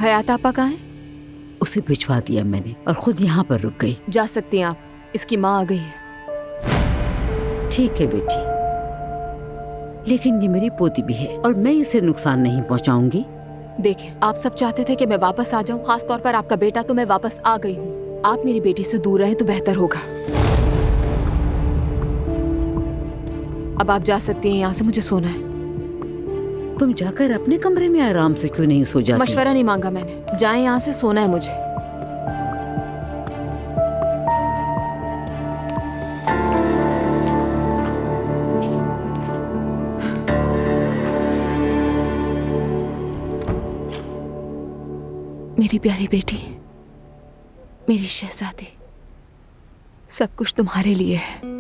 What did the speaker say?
हयात आपा कहाँ है? उसे भिजवा दिया मैंने और खुद यहाँ पर रुक गई। जा सकती हैं आप, इसकी माँ आ गई है। ठीक है बेटी, लेकिन ये मेरी पोती भी है और मैं इसे नुकसान नहीं पहुँचाऊंगी। देखें, आप सब चाहते थे कि मैं वापस आ जाऊं, खास तौर पर आपका बेटा, तो मैं वापस आ गई हूँ। आप मेरी बेटी से दूर रहें तो बेहतर होगा। अब आप जा सकती हैं यहाँ से, मुझे सोना है। तुम जाकर अपने कमरे में आराम से क्यों नहीं सो जाती? मशवरा नहीं मांगा मैंने, जाएं यहाँ से, सोना है मुझे। मेरी प्यारी बेटी, मेरी शहजादी, सब कुछ तुम्हारे लिए है।